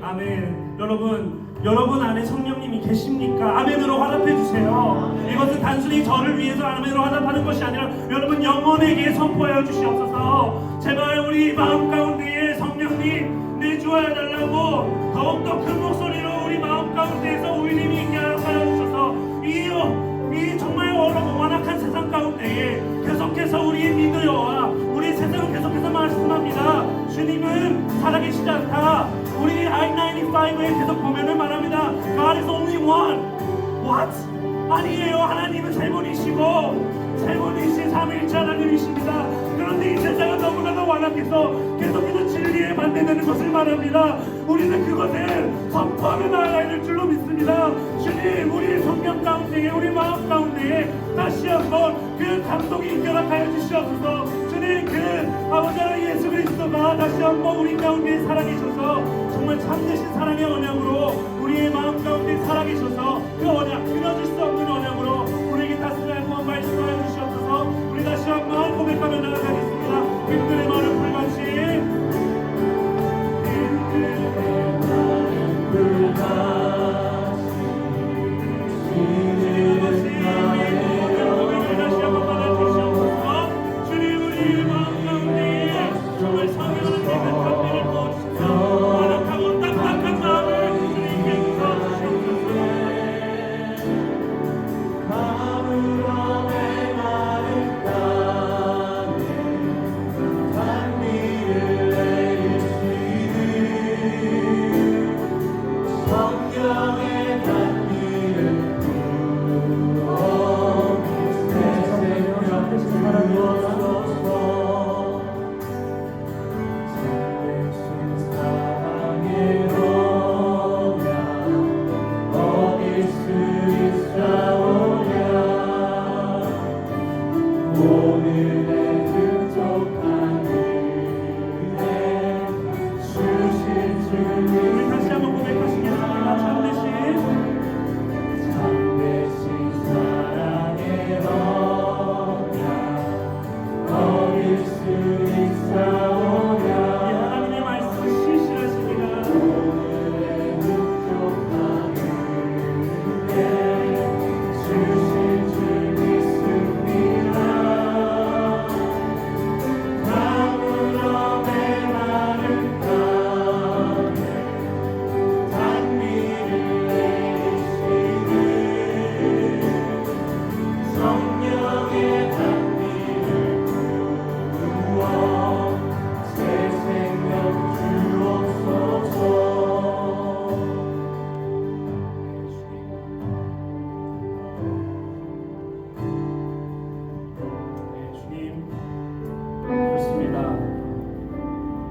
아멘. 여러분 안에 성령님이 계십니까? 아멘으로 화답해 주세요. 이것은 단순히 저를 위해서 아멘으로 화답하는 것이 아니라 여러분 영혼에게 선포하여 주시옵소서. 제발 우리 마음 가운데에 성령님 내주하여 달라고 더욱더 큰 목소리로 우리 마음 가운데에서 울림이 있게 하여 주셔서 이 정말 어렵고 완악한 세상 가운데에 계속해서 우리의 믿으여와 우리 세상은 계속해서 말씀합니다. 주님은 살아계시지 않다. 우리 I-95에 계속 보면은 말합니다. God is only one. What? 아니에요. 하나님은 세 분이신 삼위일체 하나님이십니다. 그런데 이 세상은 너무나도 완악해서 계속해서 진리에 반대되는 것을 말합니다. 우리는 그것을 선포하며 나아가야 될 줄로 믿습니다. 주님 우리 성경 가운데에 우리 마음 가운데에 다시 한번 그 감동이 인결하여 주시옵소서. 주님 그 아버지 하나님 예수 그리스도가 다시 한번 우리 가운데 살아계셔서 정말 참되신 사랑의 언약으로 우리의 마음 가운데 살아계셔서 그 언약 끊어질 수 없는 언약으로 우리에게 다시 한번 말씀하여 주시옵소서. 우리 다시 한번 고백하며 나아가겠습니다. 힘들의 마른 불같이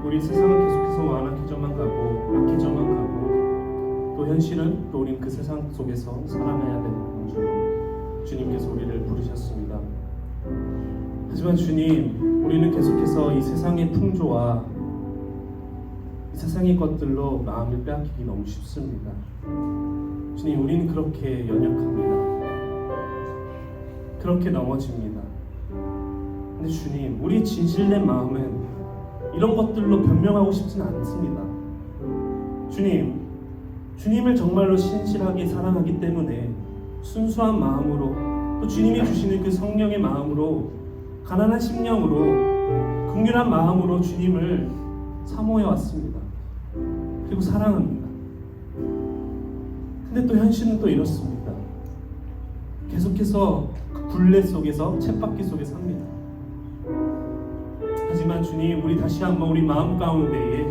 우리 세상은 계속해서 완악해져만 가고 악해져만 가고 또 현실은 또 우리는 그 세상 속에서 살아내야 되는 줄로 주님께서 우리를 부르셨습니다. 하지만 주님, 우리는 계속해서 이 세상의 풍조와 이 세상의 것들로 마음을 빼앗기기 너무 쉽습니다. 주님, 우리는 그렇게 연약합니다. 그렇게 넘어집니다. 근데 주님, 우리의 진실된 마음은 이런 것들로 변명하고 싶지는 않습니다. 주님, 주님을 정말로 신실하게 사랑하기 때문에 순수한 마음으로 또 주님이 주시는 그 성령의 마음으로 가난한 심령으로 긍휼한 마음으로 주님을 사모해 왔습니다. 그리고 사랑합니다. 근데 또 현실은 또 이렇습니다. 계속해서 그 굴레 속에서 쳇바퀴 속에 삽니다. 하지만 주님, 우리 다시 한번 우리 마음 가운데에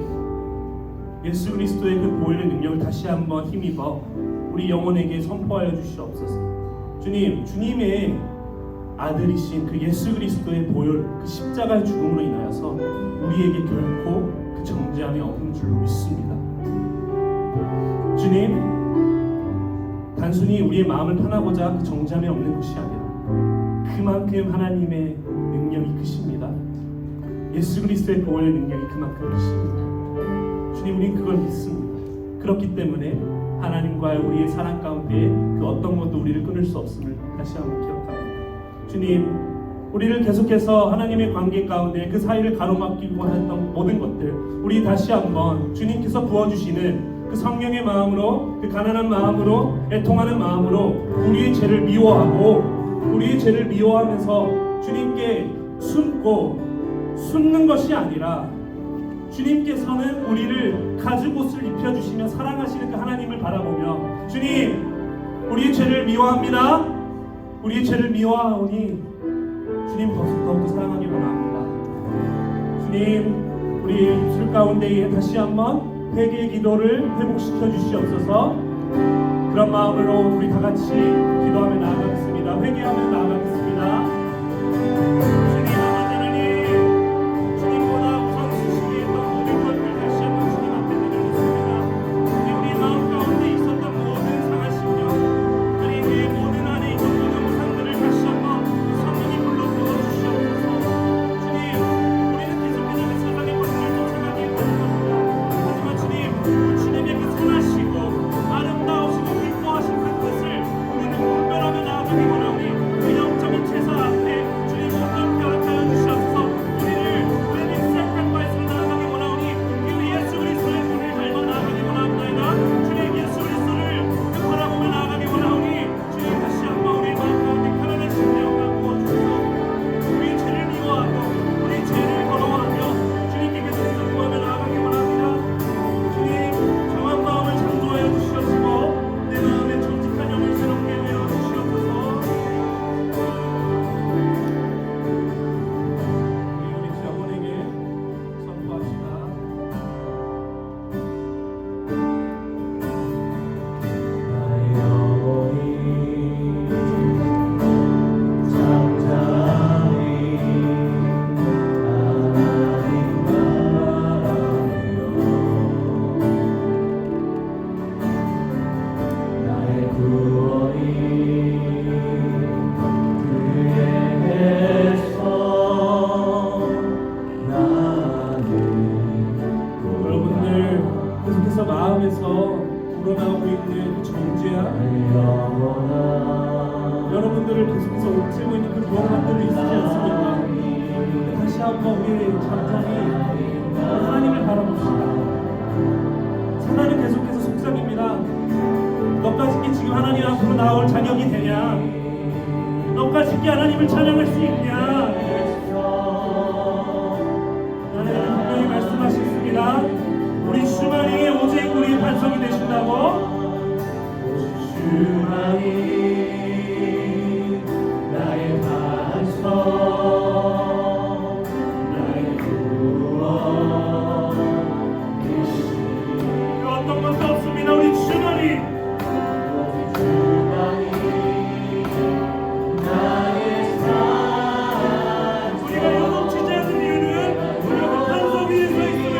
예수 그리스도의 그 보혈의 능력을 다시 한번 힘입어 우리 영혼에게 선포하여 주시옵소서. 주님, 주님의 아들이신 그 예수 그리스도의 보혈, 그 십자가의 죽음으로 인하여서 우리에게 결코 그 정죄함이 없는 줄로 믿습니다. 주님, 단순히 우리의 마음을 편하고자 그 정죄함이 없는 것이 아니라 그만큼 하나님의 능력이 크십니다. 예수 그리스도의 보혈의 능력이 그만큼 크십니다. 주님, 우리는 그걸 믿습니다. 그렇기 때문에 하나님과의 우리의 사랑 가운데 그 어떤 것도 우리를 끊을 수 없음을 다시 한번 기억합니다. 주님, 우리를 계속해서 하나님의 관계 가운데 그 사이를 가로막히고 했던 모든 것들, 우리 다시 한번 주님께서 부어주시는 그 성령의 마음으로, 그 가난한 마음으로, 애통하는 마음으로 우리의 죄를 미워하고 우리의 죄를 미워하면서 주님께 숨는 것이 아니라 주님께서는 우리를 가죽옷을 입혀주시며 사랑하시는 그 하나님을 바라보며 주님, 우리의 죄를 미워합니다. 우리의 죄를 미워하오니 주님 더욱더 사랑하기 원합니다. 주님, 우리 입술 가운데에 다시 한번 회개의 기도를 회복시켜 주시옵소서. 그런 마음으로 우리 다 같이 기도하며 나아가겠습니다. 회개하며 나아가겠습니다. 주님, 아버지 하나님, 주님보다 우선순위에 있던 모든 것들 다시 한번 주님 앞에 내려놓습니다. 우리 마음 가운데 있었던 모든 상한 심령, 아니 내 모든 안에 있던 모든 우상들을 다시 한번 성령이 불러 부어주시옵소서. 주님, 우리는 계속해서 그 세상의 것들을 쫓아가기 원합니다. 하지만 주님, 주님의 그 선하시고 아름다우시고 기뻐하신 그 뜻을 우리는 분별하며 나아가기 원하오니 그 영적인 제사 앞에 주님 온전케 하여 주시옵소서. 우리를 웨딩 사크리파이스로 나아가기 원하오니 그 예수 그리스도의 손을 닮아 나아가기 원하옵나이다. 주님, 예수 그리스도를 바라보며 나아가기 원하오니 주님, 다시 한번 우리의 마음 가운데 가난한 심령을 부어주소서. 우리의 죄를 미워하고 우리의 죄를 걸어하며 주님께 계속해서 구하며 나아가기 원합니다. 주님, 정한 마음을 창조하여 주시옵시고 내 마음에 정직한 영을 새롭게 하여 주시옵소서. 우리 영혼에게 선포합시다. 나의 영혼이 잠잠히 하나님 바라며 나의 구원이 그에게서 나는 여러분들 계속해서 마음에서 우러나오고 있는 그 정죄함, 여러분들을 계속해서 옥죄고 있는 그 무언가들이 있지 않습니까? 근데 다시 한번 우리 잠잠히 하나님을 바라봅시다. 사단은 계속해서 속삭입니다. 너까짓게 지금 하나님 앞으로 나올 자격이 되냐? 너까짓게 하나님을 찬양할 수 있냐? 하나님은 분명히 말씀하셨습니다. 우리 주만이 오직 우리의 반석이 되신다고. 주만이 나의 반석 나의 구원 그 어떤 것도 없습니다. 우리 주만이 나의 산 우리가 요동치지 않는 이유는 우리가 그 반석 위에 서 있음을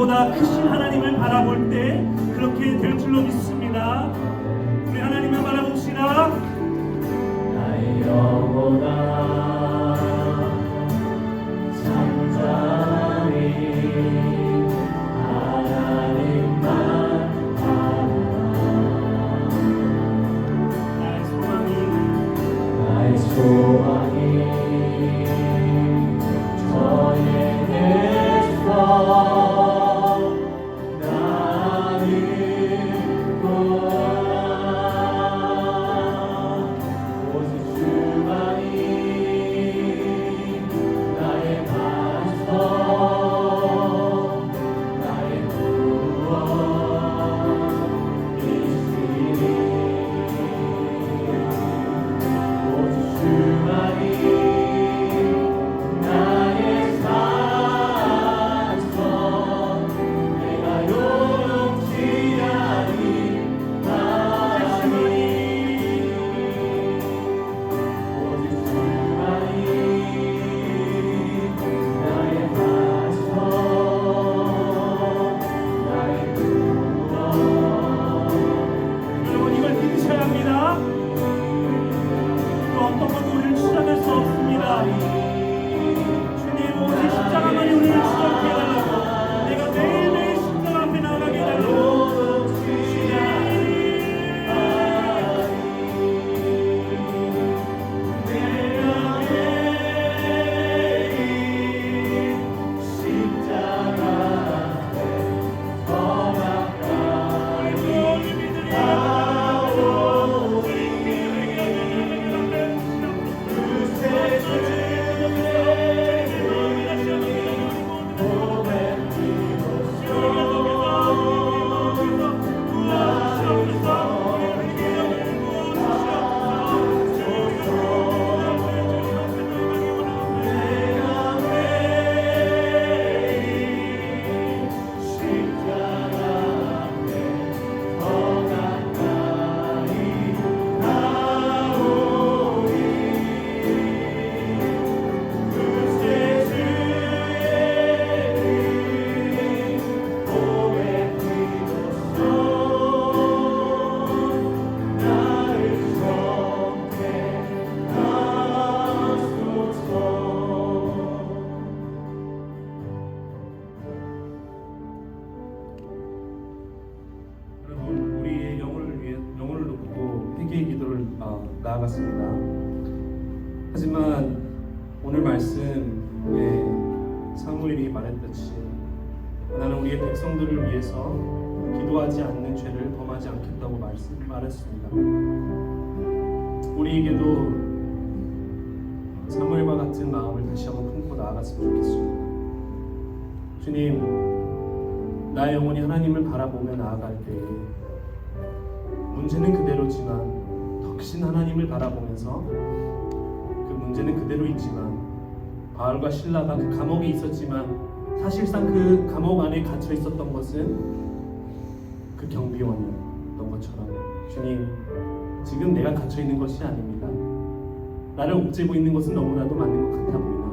나보다 크신 하나님을 바라볼 때 그렇게 될 줄로 믿습니다. 우리 하나님을 바라봅시다. 나의 영혼아 잠잠히 하나님만 바라. 나의 소망이 전행해서 나를 구하라. 오직 주만이 나의 반석 나의 구원이시니 오직 주만이 나의 산성 내가 요동치 아니하니 오직 주만이 나의 반석 나의 구원. 여러분 이걸 믿으셔야 합니다. 또 어떤 것도 우리를 추잡할 수 없습니다. 주님 오직 십자가만이 우리를 추잡게 해달라고, 내가 매일매일 십자가 앞에 나가게 해달라고. 여러분 우리의 영혼을 놓고 회개의 기도를 나아갔습니다. 하지만 오늘 말씀에 사무엘이 말했듯이 나는 우리의 백성들을 위해서 기도하지 않는 죄를 범하지 않겠다고 말했습니다. 우리에게도 사무엘과 같은 마음을 다시 한번 품고 나아갔으면 좋겠습니다. 주님, 나의 영혼이 하나님을 바라보며 나아갈 때에 문제는 그대로지만 더 크신 하나님을 바라보면서 그 문제는 그대로 있지만 바울과 실라가 그 감옥에 있었지만 사실상 그 감옥 안에 갇혀 있었던 것은 그 경비원이었던 것처럼 주님, 지금 내가 갇혀 있는 것이 아닙니다. 나를 옥죄고 있는 것은 너무나도 많은 것 같아 보이나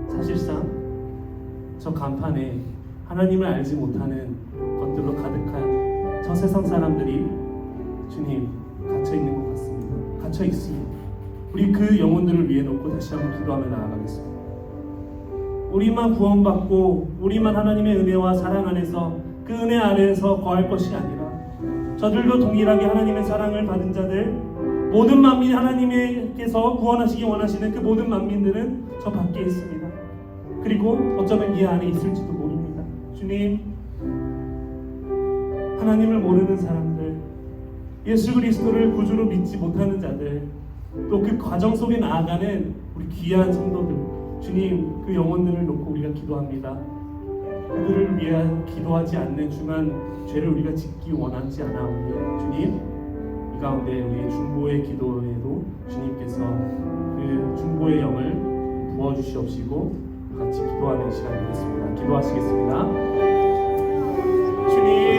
사실상 저 간판에 하나님을 알지 못하는 것들로 가득한 저 세상 사람들이 주님 갇혀 있는 것 같습니다. 갇혀 있습니다. 우리 그 영혼들을 위해 놓고 다시 한번 기도하며 나아가겠습니다. 우리만 구원받고 우리만 하나님의 은혜와 사랑 안에서 그 은혜 안에서 거할 것이 아니라 저들도 동일하게 하나님의 사랑을 받은 자들, 모든 만민 하나님께서 구원하시기 원하시는 그 모든 만민들은 저 밖에 있습니다. 그리고 어쩌면 이 안에 있을지도 모릅니다. 주님, 하나님을 모르는 사람들, 예수 그리스도를 구주로 믿지 못하는 자들, 또 그 과정 속에 나아가는 우리 귀한 성도들, 주님, 그 영혼들을 놓고 우리가 기도합니다. 그들을 위해 기도하지 않는 중한 죄를 우리가 짓기 원하지 않아오니 주님, 이 가운데 우리의 중보의 기도에도 주님께서 그 중보의 영을 부어주시옵시고 같이 기도하는 시간 되겠습니다. 기도하시겠습니다. 주님,